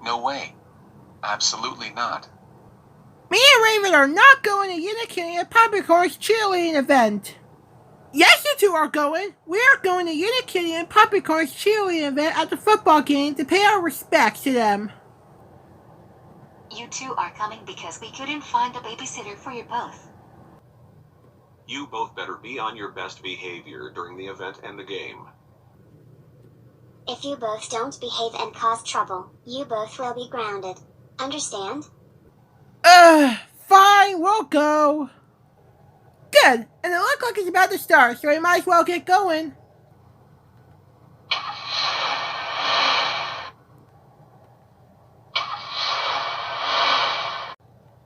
No way. Absolutely not. Me and Raven are not going to Unikitty and Puppycorn's cheerleading event. Yes, you two are going. We are going to Unikitty and Puppycorn's cheerleading event at the football game to pay our respects to them. You two are coming because we couldn't find a babysitter for you both. You both better be on your best behavior during the event and the game. If you both don't behave and cause trouble, you both will be grounded. Understand? Fine, we'll go. Good, and it looks like it's about to start, so we might as well get going.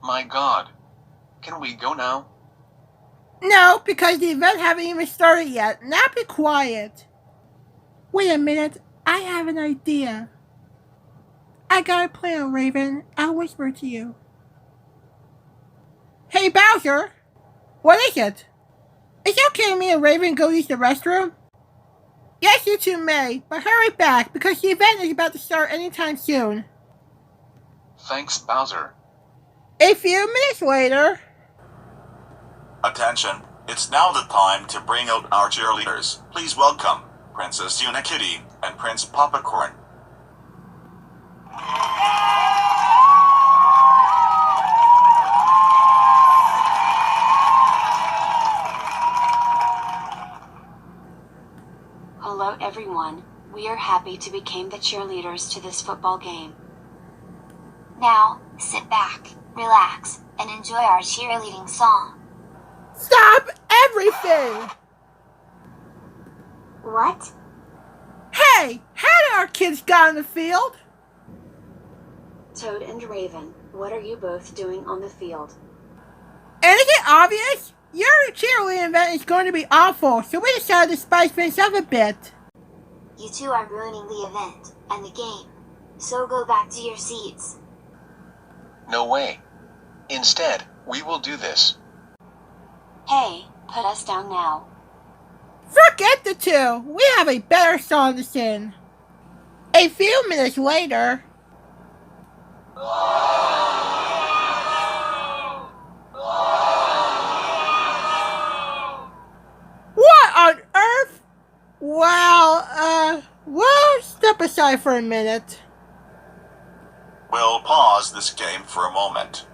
My God. Can we go now? No, because the event haven't even started yet. Now be quiet. Wait a minute, I have an idea. I got a plan, Raven. I'll whisper to you. Hey, Bowser! What is it? Is it okay me and Raven go use the restroom? Yes, you two may, but hurry back because the event is about to start anytime soon. Thanks, Bowser. A few minutes later... Attention, it's now the time to bring out our cheerleaders. Please welcome Princess Unikitty and Prince Puppycorn. Hello everyone, we are happy to become the cheerleaders to this football game. Now, sit back, relax, and enjoy our cheerleading song. Stop everything! What? Hey, how did our kids get on the field? Toad and Raven, what are you both doing on the field? And is it obvious? Your cheerleading event is going to be awful, so we decided to spice things up a bit. You two are ruining the event and the game, so go back to your seats. No way. Instead, we will do this. Hey, put us down now. Forget the two. We have a better song to sing. A few minutes later... What on earth? Well, we'll step aside for a minute. We'll pause this game for a moment.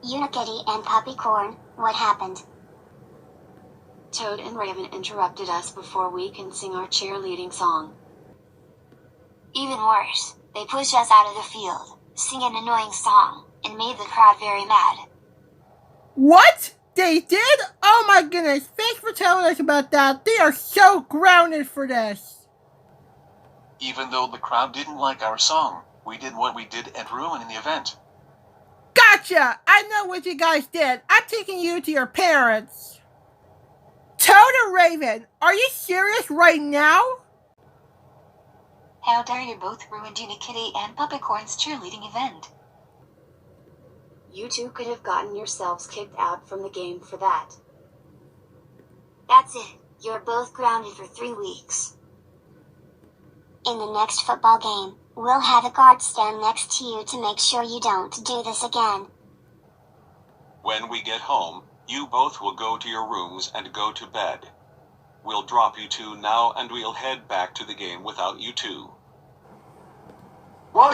Unikitty and Puppycorn, what happened? Toad and Raven interrupted us before we can sing our cheerleading song. Even worse, they pushed us out of the field, sing an annoying song, and made the crowd very mad. What? They did? Oh my goodness, thanks for telling us about that. They are so grounded for this. Even though the crowd didn't like our song, we did what we did and ruined the event. Gotcha! I know what you guys did. I'm taking you to your parents. Toad and Raven, are you serious right now? How dare you both ruin Unikitty and Puppycorn's cheerleading event? You two could have gotten yourselves kicked out from the game for that. That's it. You're both grounded for 3 weeks. In the next football game, we'll have a guard stand next to you to make sure you don't do this again. When we get home, you both will go to your rooms and go to bed. We'll drop you two now and we'll head back to the game without you two. What?